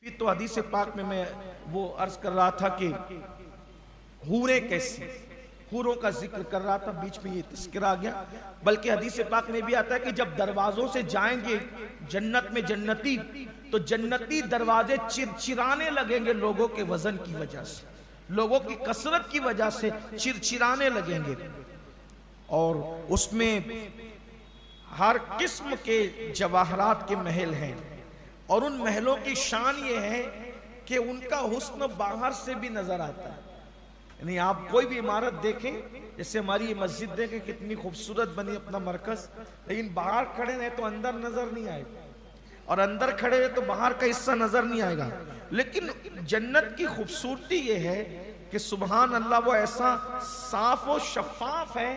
تو حدیث پاک میں وہ عرض کر رہا تھا کہ حوریں کیسی، حوروں کا ذکر کر رہا تھا، بیچ میں یہ تذکرہ آ گیا۔ بلکہ حدیث پاک میں بھی آتا ہے کہ جب دروازوں سے جائیں گے جنت میں جنتی، تو جنتی دروازے چرچرانے لگیں گے لوگوں کے وزن کی وجہ سے، لوگوں کی کثرت کی وجہ سے چرچرانے لگیں گے، اور اس میں ہر قسم کے جواہرات کے محل ہیں، اور ان محلوں کی شان یہ ہے کہ ان کا حسن باہر سے بھی نظر آتا ہے۔ یعنی آپ کوئی بھی عمارت دیکھیں، جیسے ہماری یہ مسجد دیکھیں کتنی خوبصورت بنی اپنا مرکز، لیکن باہر کھڑے رہے تو اندر نظر نہیں آئے گا، اور اندر کھڑے رہے تو باہر کا حصہ نظر نہیں آئے گا۔ لیکن جنت کی خوبصورتی یہ ہے کہ سبحان اللہ وہ ایسا صاف و شفاف ہے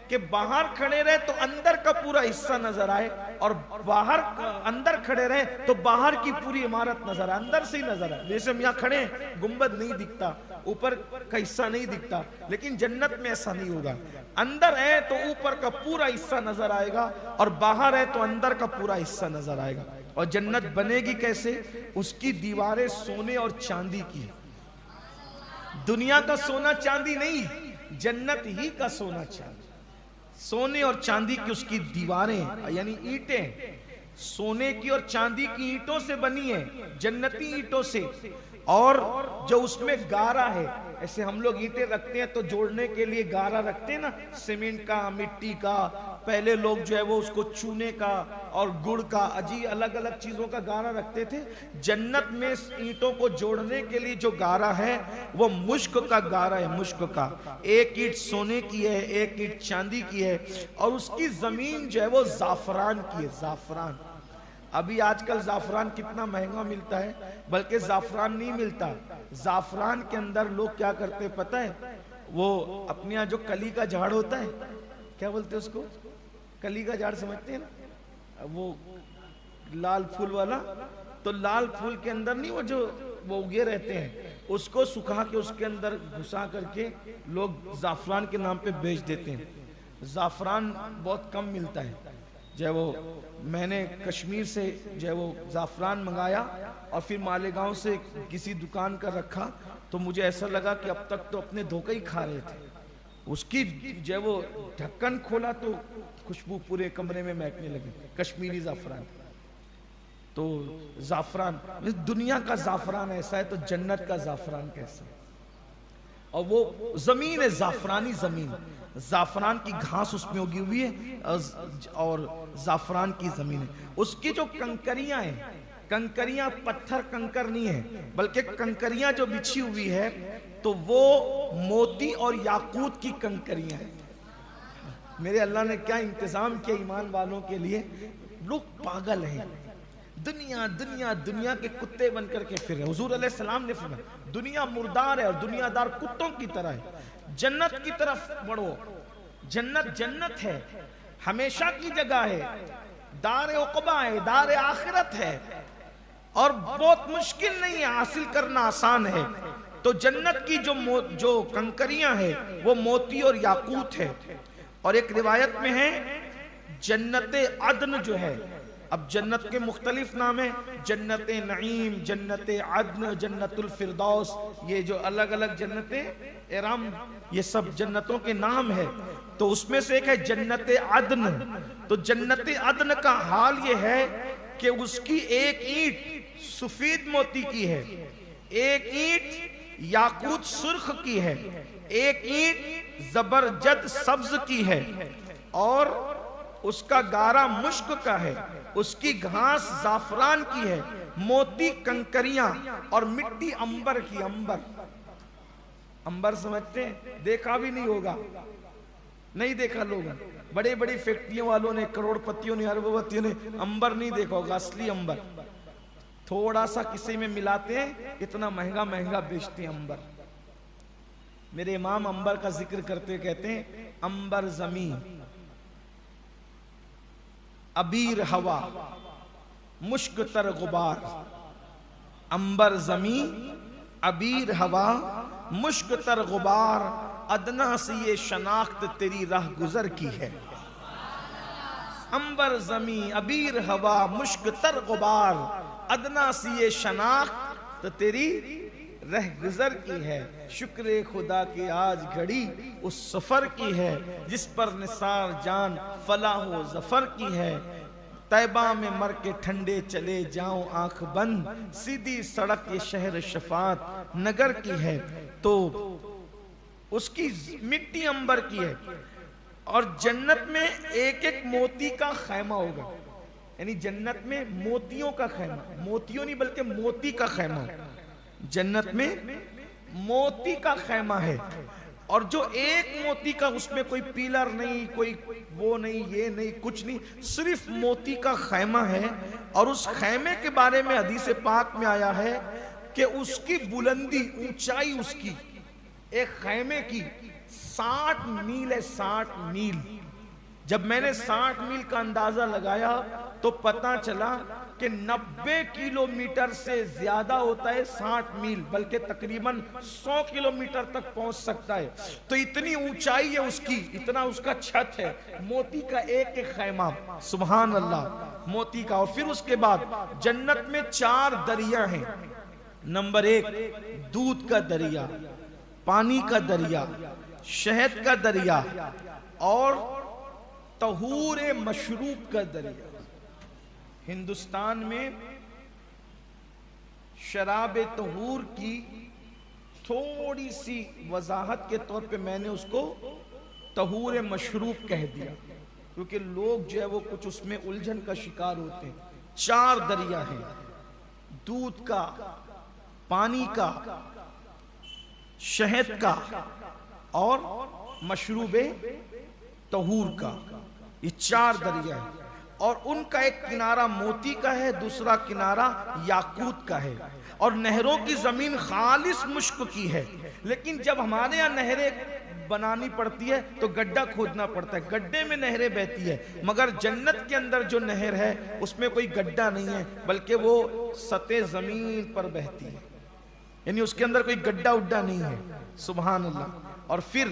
کہ باہر کھڑے رہے تو اندر کا پورا حصہ نظر آئے، اور باہر اندر کھڑے رہے تو باہر کی پوری عمارت نظر آئے، اندر سے ہی نظر آئے۔ جیسے ہم یہاں کھڑے ہیں گنبد نہیں دکھتا، اوپر کا حصہ نہیں دکھتا، لیکن جنت میں ایسا نہیں ہوگا۔ اندر ہے تو اوپر کا پورا حصہ نظر آئے گا، اور باہر ہے تو اندر کا پورا حصہ نظر آئے گا۔ اور جنت بنے گی کیسے؟ اس کی دیواریں سونے اور چاندی کی، دنیا کا سونا چاندی نہیں، جنت ہی کا سونا چاندی، سونے اور چاندی کی اس کی دیواریں، یعنی اینٹیں سونے کی اور چاندی کی اینٹوں سے بنی ہیں، جنتی اینٹوں سے، اور جو اس میں گارا ہے، ایسے ہم لوگ اینٹیں رکھتے ہیں تو جوڑنے کے لیے گارا رکھتے ہیں نا، سیمنٹ کا، مٹی کا، پہلے لوگ جو ہے وہ اس کو چونے کا اور گڑ کا، الگ الگ چیزوں کا گارا رکھتے تھے۔ جنت میں اینٹوں کو جوڑنے کے لیے جو گارا ہے وہ مشک کا گارا ہے، مشک کا۔ ایک اینٹ سونے کی ہے، ایک اینٹ چاندی کی ہے، اور اس کی زمین جو ہے وہ زعفران کی ہے، زعفران۔ ابھی آج کل زعفران کتنا مہنگا ملتا ہے، بلکہ زعفران نہیں ملتا، زعفران کے اندر لوگ کیا کرتے پتہ ہے؟ وہ اپنے یہاں جو کلی کا جھاڑ ہوتا ہے، کیا بولتے ہیں اس کو؟ کلی کا جھاڑ سمجھتے ہیں نا، وہ لال پھول والا، تو لال پھول کے اندر نہیں وہ اگے رہتے ہیں، اس کو سکھا کے اس کے اندر گھسا کر کے لوگ زعفران کے نام پہ بیچ دیتے ہیں۔ زعفران بہت کم ملتا ہے، جو وہ میں نے کشمیر سے جو وہ زعفران منگایا اور پھر مالیگاؤں سے کسی دکان کا رکھا، تو مجھے ایسا لگا کہ اب تک تو اپنے دھوکے ہی کھا رہے تھے۔ اس کی جو وہ ڈھکن کھولا تو خوشبو پورے کمرے میں مہکنے لگی، کشمیری زعفران۔ تو زعفران دنیا کا زعفران ایسا ہے تو جنت کا زعفران کیسا ہے؟ اور وہ زمین ہے، زعفرانی زمین، زعفران کی گھاس اس میں اگی ہوئی ہے، اور زعفران کی زمین ہے۔ اس کی جو کنکریاں ہیں، کنکریاں پتھر کنکر نہیں ہیں، بلکہ کنکریاں جو بچھی ہوئی ہے تو وہ موتی اور یاقوت کی کنکریاں ہیں۔ میرے اللہ نے کیا انتظام کیا ایمان والوں کے لیے! لوگ پاگل ہیں، دنیا دنیا دنیا کے کتے بن کر کے پھر رہے۔ حضور علیہ السلام نے فرمایا دنیا مردار ہے اور دنیا دار کتوں کی طرح ہے، جنت کی طرف بڑھو، جنت جنت ہے، ہمیشہ کی جگہ ہے، دار عقبہ ہے، دار آخرت ہے، اور بہت مشکل نہیں ہے، حاصل کرنا آسان ہے۔ تو جنت کی جو کنکریاں ہیں وہ موتی اور یاقوت ہے۔ اور ایک روایت میں ہے جنت عدن جو ہے، اب جنت کے مختلف نام ہیں، جنت نعیم، جنت عدن، جنت الفردوس، یہ جو الگ الگ جنتیں ارم، یہ سب جنتوں کے نام ہے۔ تو اس میں سے ایک ہے جنت عدن۔ تو جنت عدن کا حال یہ ہے کہ اس کی ایک اینٹ سفید موتی کی ہے، ایک اینٹ یاقوت سرخ کی ہے، ایک اینٹ زبرجد سبز کی ہے، اور اس کا گارا مشک کا ہے، اس کی گھاس زعفران کی ہے، موتی کنکریاں، اور مٹی امبر کی، امبر امبر سمجھتے ہیں؟ دیکھا بھی نہیں ہوگا، نہیں دیکھا لوگوں، بڑے بڑی فیکٹریوں والوں نے، کروڑ پتیوں نے، ارب پتیوں نے امبر نہیں دیکھا ہوگا، اصلی امبر تھوڑا سا کسی میں ملاتے ہیں، اتنا مہنگا مہنگا بیچتے ہیں امبر۔ میرے امام امبر کا ذکر کرتے کہتے ہیں امبر زمین، عبیر ہوا، مشک تر غبار، امبر زمین، عبیر ہوا، مشک تر غبار، ادنا سے یہ شناخت تیری راہ گزر کی ہے۔ امبر زمین، عبیر ہوا، مشک تر غبار، ادنا سی یہ شناخت تو تیری رہ گزر کی ہے، شکر خدا کی آج گھڑی اس سفر کی ہے، جس پر نثار جان فلاح و ظفر کی ہے۔ طیبہ میں مر کے ٹھنڈے چلے جاؤں آنکھ بند، سیدھی سڑک یہ شہر شفاعت نگر کی ہے۔ تو اس کی مٹی انبر کی ہے، اور جنت میں ایک ایک موتی کا خیمہ ہوگا، یعنی جنت میں موتیوں کا خیمہ، موتیوں نہیں بلکہ موتی کا خیمہ، جنت میں موتی کا خیمہ ہے، اور جو ایک موتی کا، اس میں کوئی پیلر نہیں، کوئی وہ نہیں، یہ نہیں، کچھ نہیں، صرف موتی کا خیمہ ہے۔ اور اس خیمے کے بارے میں حدیث پاک میں آیا ہے کہ اس کی بلندی، اونچائی اس کی، ایک خیمے کی 60 میل ہے، 60 میل۔ جب میں نے 60 میل کا اندازہ لگایا تو پتہ چلا کہ 90 کلومیٹر سے زیادہ ہوتا ہے 60 میل، بلکہ تقریباً 100 کلومیٹر تک پہنچ سکتا ہے۔ تو اتنی اونچائی ہے اس کی، اتنا اس کا چھت ہے، موتی کا ایک ایک خیمہ، سبحان اللہ، موتی کا۔ اور پھر اس کے بعد جنت میں 4 دریا ہیں۔ نمبر 1 دودھ کا دریا، پانی کا دریا، شہد کا دریا، اور طہور مشروب کا دریا۔ ہندوستان میں شراب طہور کی تھوڑی سی وضاحت کے طور پہ میں نے اس کو طہور مشروب کہہ دیا، کیونکہ لوگ جو ہے وہ کچھ اس میں الجھن کا شکار ہوتے ہیں۔ 4 دریا ہیں، دودھ کا، پانی کا، شہد کا، اور مشروب طہور کا، یہ 4 دریا ہیں۔ اور ان کا ایک کنارہ موتی کا ہے، دوسرا کنارہ یاقوت کا ہے، اور نہروں کی زمین خالص مشک کی ہے۔ لیکن جب ہمارے یہاں نہریں بنانی پڑتی ہے تو گڈھا کھودنا پڑتا ہے، گڈھے میں نہریں بہتی ہے، مگر جنت کے اندر جو نہر ہے اس میں کوئی گڈھا نہیں ہے، بلکہ وہ سطح زمین پر بہتی ہے، یعنی اس کے اندر کوئی گڈھا اڈھا نہیں ہے، سبحان اللہ۔ اور پھر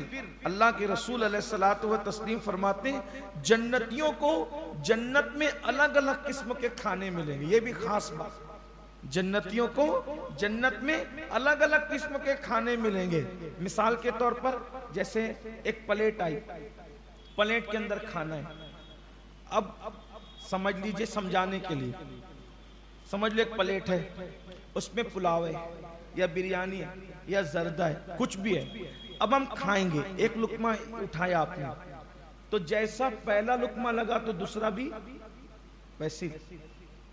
اللہ کے رسول علیہ الصلوۃ والتسلیم فرماتے ہیں جنتیوں کو جنت میں الگ الگ قسم کے کھانے ملیں گے، یہ بھی خاص بات، جنتیوں کو جنت میں الگ الگ قسم کے کھانے ملیں گے۔ مثال کے طور پر جیسے ایک پلیٹ آئی، پلیٹ کے اندر کھانا ہے، اب سمجھ لیجئے سمجھانے کے لیے، سمجھ لیں ایک پلیٹ ہے، اس میں پلاؤ ہے یا بریانی ہے یا زردہ ہے، کچھ بھی ہے، اب ہم کھائیں گے۔ ایک لقمہ اٹھایا آپ نے، تو جیسا پہلا لقمہ لگا تو دوسرا بھی ویسے ہی۔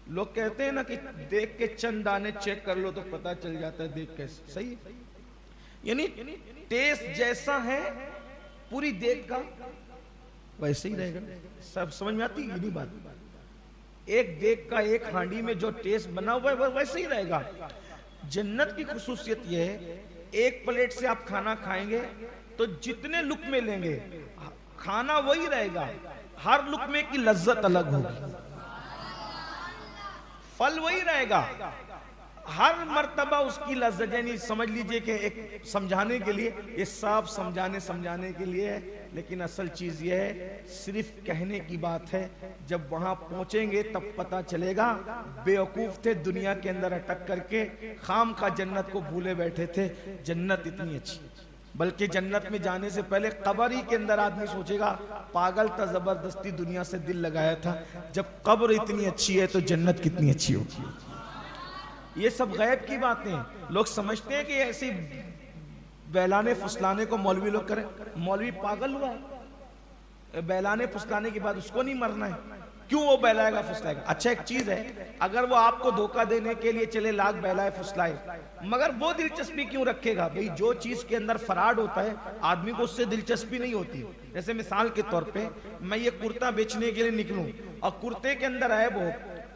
لوگ کہتے ہیں نا کہ دیکھ کے چند دانے چیک کر لو تو پتہ چل جاتا ہے دیکھ کیسے، صحیح ہے، یعنی ٹیسٹ جیسا ہے پوری دیکھ کا ویسے ہی رہے گا۔ سب سمجھ میں آتی ہے یہ نہیں بات؟ ایک دیکھ کا ایک ہانڈی میں جو ٹیسٹ بنا ہوا ہے ویسے ہی رہے گا۔ جنت کی خصوصیت یہ ہے ایک پلیٹ سے آپ کھانا کھائیں گے تو جتنے لقمے لیں گے کھانا وہی رہے گا، ہر لقمے کی لذت الگ ہوگی، پھل وہی رہے گا، ہر مرتبہ اس کی لذت، یعنی سمجھ لیجئے کہ ایک سمجھانے کے لیے یہ صاف سمجھانے کے لیے ہے، لیکن اصل چیز یہ ہے صرف کہنے کی بات ہے، جب وہاں پہنچیں گے تب پتہ چلے گا۔ بیوقوف تھے دنیا کے اندر اٹک کر کے، خام کا جنت کو بھولے بیٹھے تھے، جنت اتنی اچھی، بلکہ جنت میں جانے سے پہلے قبر ہی کے اندر آدمی سوچے گا پاگل تھا، زبردستی دنیا سے دل لگایا تھا، جب قبر اتنی اچھی ہے تو جنت کتنی اچھی ہوگی۔ یہ سب غیب کی باتیں ہیں، لوگ سمجھتے ہیں کہ ایسی بیلانے پھسلانے کو مولوی لوگ کریں، مولوی پاگل ہوا ہے، بیلانے پھسلانے کے بعد اس کو نہیں مرنا ہے، کیوں وہ بیلائے گا پھسلائے گا؟ اچھا ایک چیز ہے، اگر وہ آپ کو دھوکہ دینے کے لیے چلے لاکھ بیلائے پھسلائے، مگر وہ دلچسپی کیوں رکھے گا؟ بھئی جو چیز کے اندر فراڈ ہوتا ہے آدمی کو اس سے دلچسپی نہیں ہوتی۔ جیسے مثال کے طور پہ میں یہ کرتا بیچنے کے لیے نکلوں اور کرتے کے اندر عیب ہو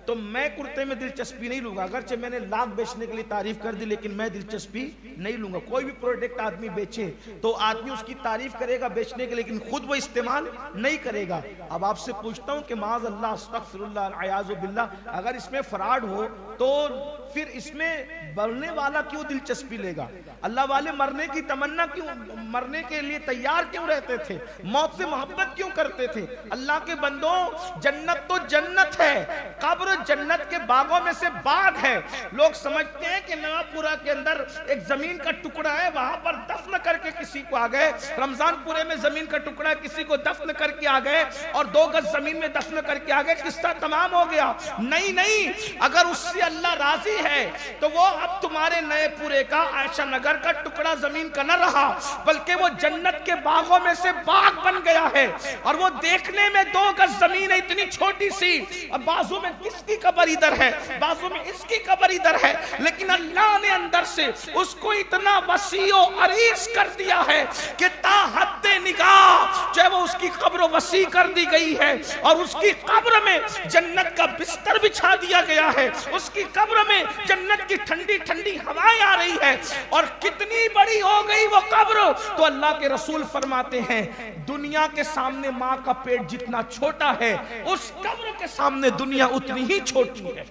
تو میں کرتے میں دلچسپی نہیں لوں گا، اگرچہ میں نے لاکھ بیچنے کے لیے تعریف کر دی لیکن میں دلچسپی نہیں لوں گا۔ کوئی بھی پروڈکٹ آدمی بیچے تو آدمی اس کی تعریف کرے گا بیچنے کے، لیکن خود وہ استعمال نہیں کرے گا۔ اب آپ سے پوچھتا ہوں کہ معاذ اللہ، استغفر اللہ، العیاذ باللہ، اگر اس میں فراڈ ہو تو پھر اس میں مرنے والا کیوں دلچسپی لے گا؟ اللہ والے مرنے کی تمنا کیوں، مرنے کے لیے تیار کیوں رہتے تھے؟ موت سے محبت کیوں کرتے تھے؟ اللہ کے بندوں، جنت تو جنت ہے، قبر قبر جنت کے باغوں میں سے باغ ہے. لوگ سمجھتے ہیں کہ نواب پورہ کے اندر ایک زمین کا ٹکڑا ہے, وہاں پر دفن کر کے کسی کو آ گئے, رمضان پورے میں زمین کا ٹکڑا ہے, کسی کو دفن کر کے آ گئے اور 2 گز زمین میں دفن کر کے آ گئے, قصہ تمام ہو گیا. نہیں, اگر اس سے اللہ راضی ہے تو وہ اب تمہارے نئے پورے کا, عائشہ نگر کا ٹکڑا زمین کا نہ رہا, بلکہ وہ جنت کے باغوں میں سے باغ بن گیا ہے. اور وہ دیکھنے میں 2 گز زمین ہے, اتنی چھوٹی سی, اب بازو میں کس کی قبر ادھر ہے, بازو میں اس کی قبر ادھر ہے, لیکن اللہ نے اندر سے اس کو اتنا وسیع و عریض کر دیا ہے کہ تا حد نگاہ جو ہے وہ اس کی قبر وسیع کر دی گئی ہے, اور اس کی قبر میں جنت کا بستر بچھا دیا گیا ہے, اس کی قبر میں جنت کی ٹھنڈی ٹھنڈی ہوائیں آ رہی ہے. اور کتنی بڑی ہو گئی وہ قبر, تو اللہ کے رسول فرماتے ہیں دنیا کے سامنے ماں کا پیٹ جتنا چھوٹا ہے, اس قبر کے سامنے دنیا اتنی ہی چھوٹی ہے.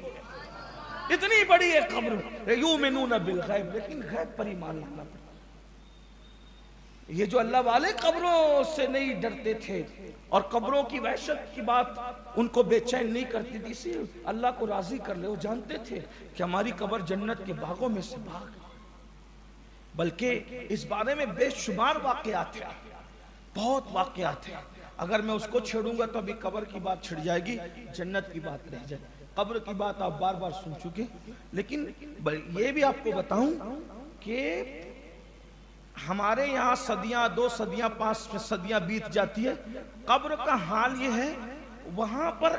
اتنی بڑی ہے قبر. یؤمنون بالغیب, لیکن غیب پر ایمان لانا پڑتا. یہ جو اللہ والے قبروں سے نہیں ڈرتے تھے اور قبروں کی وحشت کی بات ان کو بے چین نہیں کرتی تھی, اسی اللہ کو راضی کر لے. وہ جانتے تھے کہ ہماری قبر جنت کے باغوں میں سے باغ ہے. بلکہ اس بارے میں بے شمار واقعات ہیں, بہت واقعات ہیں. اگر میں اس کو چھیڑوں گا تو ابھی قبر کی بات چھڑ جائے گی, جنت کی بات رہ جائے. قبر کی بات آپ بار بار سن چکے, لیکن یہ بھی آپ کو بتاؤں کہ ہمارے یہاں صدیاں, 2 صدیاں, 5 صدیاں بیت جاتی ہے. قبر کا حال یہ ہے, وہاں پر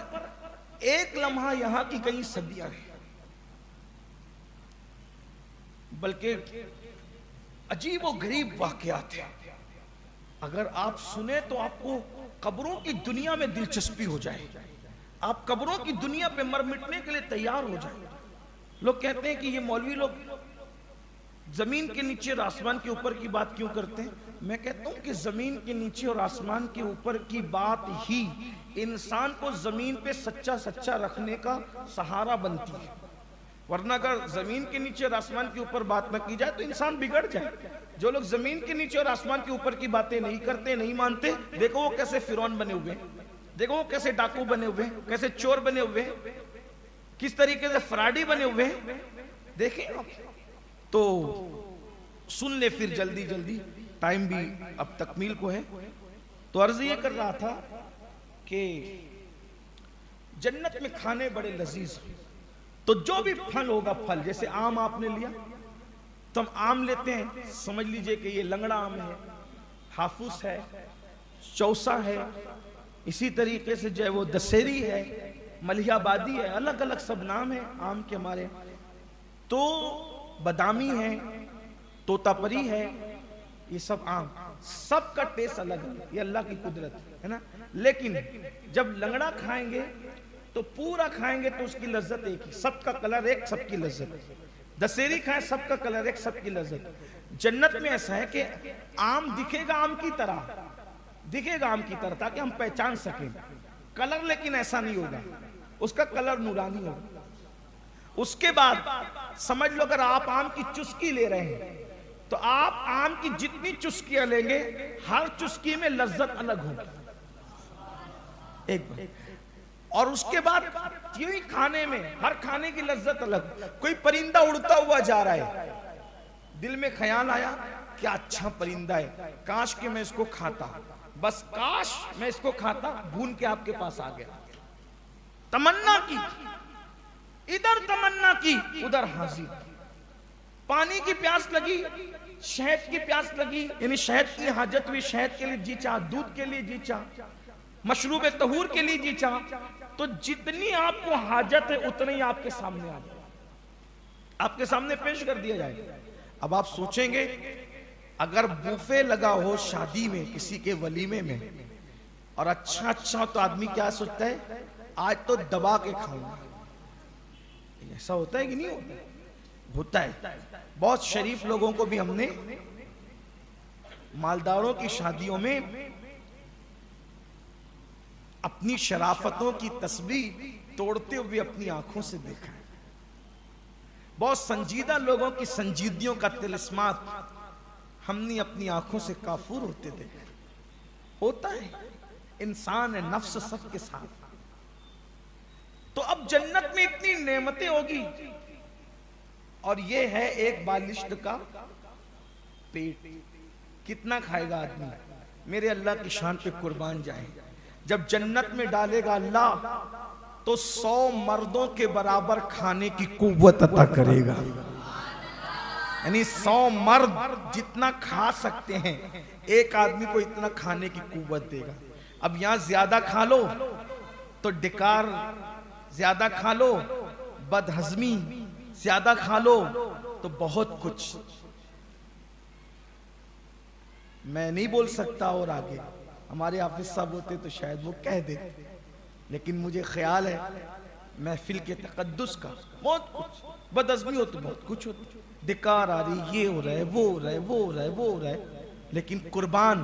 ایک لمحہ یہاں کی کئی صدیاں ہیں. بلکہ عجیب و غریب واقعات ہیں. اگر آپ سنیں تو آپ کو قبروں کی دنیا میں دلچسپی ہو جائے, آپ قبروں کی دنیا پہ مر مٹنے کے لیے تیار ہو جائیں. لوگ کہتے ہیں کہ یہ مولوی لوگ زمین کے نیچے اور آسمان کے اوپر کی بات کیوں کرتے ہیں. میں کہتا ہوں کہ زمین کے نیچے اور آسمان کے اوپر کی بات ہی انسان کو زمین پہ سچا رکھنے کا سہارا بنتی ہے. ورنہ اگر زمین کے نیچے اور آسمان کے اوپر بات نہ کی جائے تو انسان بگڑ جائے. جو لوگ زمین کے نیچے اور آسمان کے اوپر کی باتیں نہیں کرتے, نہیں مانتے, دیکھو وہ کیسے فرعون بنے ہوئے, دیکھو وہ کیسے ڈاکو بنے ہوئے, کیسے چور بنے ہوئے, کس طریقے سے فراڈی بنے ہوئے. دیکھیں تو سن لے پھر جلدی, ٹائم بھی اب تکمیل کو ہے. تو عرض یہ کر رہا تھا کہ جنت میں کھانے بڑے لذیذ ہیں. تو جو بھی پھل ہوگا, پھل جیسے آم آپ نے لیا تو ہم آم لیتے ہیں, سمجھ لیجئے کہ یہ لنگڑا آم ہے, حافظ ہے, چوسا ہے, اسی طریقے سے جو ہے وہ دسہری ہے, ملیح آبادی ہے, الگ الگ سب نام ہیں آم کے ہمارے. تو بادامی ہے, توتا پری ہے, یہ سب آم, سب کا ٹیسٹ الگ ہے, یہ اللہ کی قدرت ہے نا. لیکن جب لنگڑا کھائیں گے تو پورا کھائیں گے تو اس کی لذت ایک ہی, سب کا کلر ایک, سب کی لذت. دسہری کھائیں, سب کا کلر ایک, سب کی لذت. جنت میں ایسا ہے کہ آم دکھے گا آم کی طرح, دکھے گا آم کی طرح تاکہ ہم پہچان سکیں, کلر لیکن ایسا نہیں ہوگا, اس کا کلر نورانی ہوگا. اس کے بعد سمجھ لو اگر آپ آم کی چسکی لے رہے ہیں تو آپ آم کی جتنی چسکیاں لیں گے ہر چسکی میں لذت الگ ہوگی ایک بار. اور اس کے بعد یہی کھانے میں ہر کھانے کی لذت الگ. کوئی پرندہ اڑتا ہوا جا رہا ہے, دل میں خیال آیا کیا اچھا پرندہ ہے, کاش کہ میں اس کو کھاتا, بس کاش میں اس کو کھاتا, بھون کے آپ کے پاس آ گیا. تمنا کی, ادھر تمنا کی, ادھر حاضر. پانی کی پیاس لگی, شہد کی پیاس لگی, یعنی شہد کی حاجت ہوئی, شہد کے لیے جی چاہ, دودھ کے لیے جی چاہ, مشروب طہور کے لیے جی چاہ, تو جتنی آپ کو حاجت ہے اتنی آپ کے سامنے آ جائے, آپ کے سامنے پیش کر دیا جائے. اب آپ سوچیں گے اگر بوفے لگا ہو شادی میں, کسی کے ولیمے میں, اور اچھا تو آدمی کیا سوچتا ہے, آج تو دبا کے کھاؤں گا. ایسا ہوتا ہے کہ نہیں ہوتا؟ ہوتا ہے. بہت شریف لوگوں کو بھی ہم نے مالداروں کی شادیوں میں اپنی شرافتوں کی تسبیح توڑتے ہوئے اپنی آنکھوں سے دیکھا ہے. بہت سنجیدہ لوگوں کی سنجیدگیوں کا طلسمات ہم نے اپنی آنکھوں سے کافور ہوتے دیکھا. ہوتا ہے, انسان ہے, نفس سب کے ساتھ. تو اب جنت میں اتنی نعمتیں ہوگی اور یہ ہے ایک بالشت کا پیٹ، کتنا کھائے گا آدمی؟ میرے اللہ کی شان پہ قربان جائیں، جب جنت میں ڈالے گا اللہ تو 100 مردوں کے برابر کھانے کی قوت عطا کرے گا، یعنی 100 مرد جتنا کھا سکتے ہیں ایک آدمی کو اتنا کھانے کی قوت دے گا۔ اب یہاں زیادہ کھا لو تو ڈکار، زیادہ کھا لو بد ہضمی، زیادہ کھا لو تو بہت کچھ، میں نہیں بول سکتا اور آگے ہمارے حافظ صاحب ہوتے تو شاید وہ کہہ دیتے، لیکن مجھے خیال ہے محفل کے تقدس کا بہت کچھ، بد ہضمی ہو تو بہت کچھ ہوتا، ڈکار آ رہی، یہ ہو رہا ہے، وہ ہو رہا ہے، وہ ہو رہا ہے، وہ ہو رہا ہے، لیکن قربان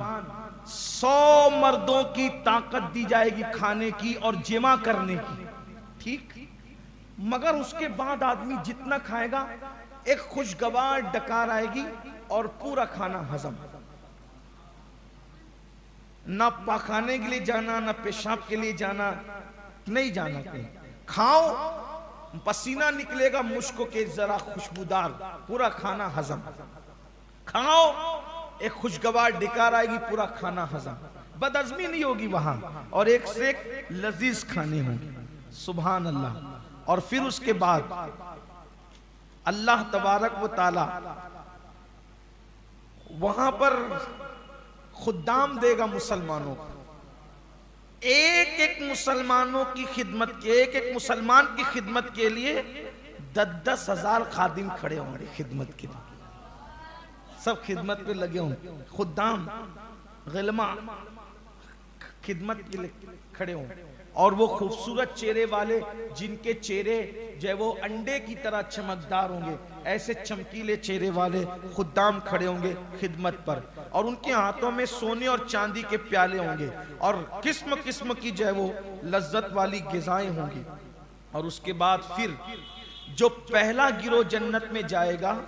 100 مردوں کی طاقت دی جائے گی کھانے کی اور جمع کرنے کی، ٹھیک؟ مگر اس کے بعد آدمی جتنا کھائے گا ایک خوشگوار ڈکار آئے گی اور پورا کھانا ہضم، نہ پاخانے کے لیے جانا، نہ پیشاب کے لیے جانا، نہیں جانا کہیں، کھاؤ پسینہ نکلے گا مشک کے ذرا خوشبودار، پورا کھانا ہضم، کھاؤ ایک خوشگوار ڈکار آئے گی، پورا کھانا ہضم، بد ہضمی نہیں ہوگی وہاں، اور ایک سے ایک لذیذ کھانے ہوں گے، سبحان اللہ۔ اور پھر اس کے بعد اللہ تبارک و تعالی وہاں پر خدام دے گا مسلمانوں کو، ایک ایک مسلمانوں کی خدمت کے، ایک ایک مسلمان کی خدمت کے لیے 10,000 خادم کھڑے ہوں گے خدمت کے لیے، سب خدمت پہ لگے ہوں، خدام غلما خدمت کے لیے کھڑے ہوں، اور وہ خوبصورت چہرے والے جن کے چہرے جو ہے وہ انڈے کی طرح چمکدار ہوں گے، ایسے چمکیلے چہرے والے خدام کھڑے ہوں گے خدمت پر، اور ان کے ہاتھوں میں سونے اور چاندی کے پیالے ہوں گے، اور قسم قسم کی جو ہے وہ لذت والی غذائیں ہوں گی۔ اور اس کے بعد پھر جو پہلا گروہ جنت میں جائے گا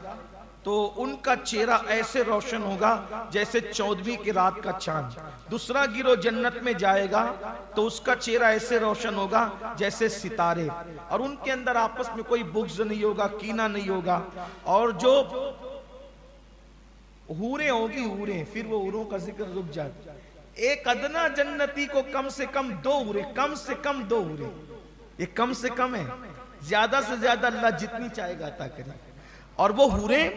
تو ان کا چہرہ ایسے روشن ہوگا جیسے 14ویں کی رات کا چاند، دوسرا گروہ جنت میں جائے گا تو اس کا چہرہ ایسے روشن ہوگا جیسے ستارے، اور ان کے اندر آپس میں کوئی بغض نہیں ہوگا، کینہ نہیں ہوگا، اور جو حوریں ہوگی حوریں، پھر وہ حوروں کا ذکر رک جاتا، ایک ادنا جنتی کو کم سے کم 2 حوریں، کم سے کم 2 حوریں، یہ کم سے کم ہے، زیادہ سے زیادہ اللہ جتنی چاہے گا عطا کرے، اور وہ حوریں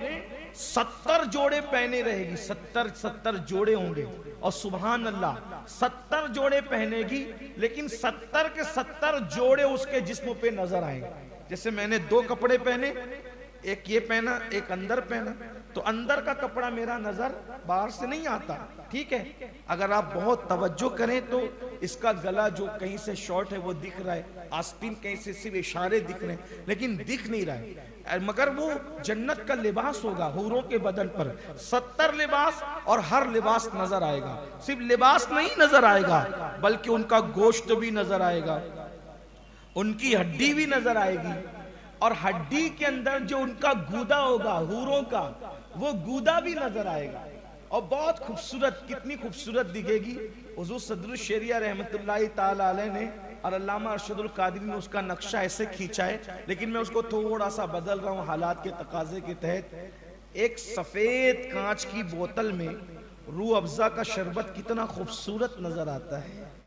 70 جوڑے پہنے رہے گی، 70 جوڑے ہوں گے، اور سبحان اللہ 70 جوڑے پہنے گی، لیکن 70 کے 70 جوڑے اس کے جسم پہ نظر آئیں گے، جیسے میں نے 2 کپڑے پہنے، ایک یہ پہنا ایک اندر پہنا، تو اندر کا کپڑا میرا نظر باہر سے نہیں آتا، ٹھیک ہے، اگر آپ بہت توجہ کریں تو اس کا گلا جو کہیں سے شارٹ ہے وہ دکھ رہا ہے، آستین کہیں سے صرف اشارے دکھ رہے ہیں لیکن دکھ نہیں رہا ہے، مگر وہ جنت کا لباس ہوگا حوروں کے بدن پر، 70 لباس، اور ہر لباس نظر آئے گا، صرف لباس نہیں نظر آئے گا بلکہ ان کا گوشت بھی نظر آئے گا، ان کی ہڈی بھی نظر آئے گی، اور ہڈی کے اندر جو ان کا گودا ہوگا حوروں کا، وہ گودا بھی نظر آئے گا، اور بہت خوبصورت، کتنی خوبصورت دکھے گی۔ حضور صدر الشریعہ رحمت اللہ تعالی علیہ نے اور علامہ ارشد القادری نے اس کا نقشہ ایسے کھینچا ہے، لیکن میں اس کو تھوڑا سا بدل رہا ہوں حالات کے تقاضے کے تحت۔ ایک سفید کانچ کی بوتل میں روح افزا کا شربت کتنا خوبصورت نظر آتا ہے،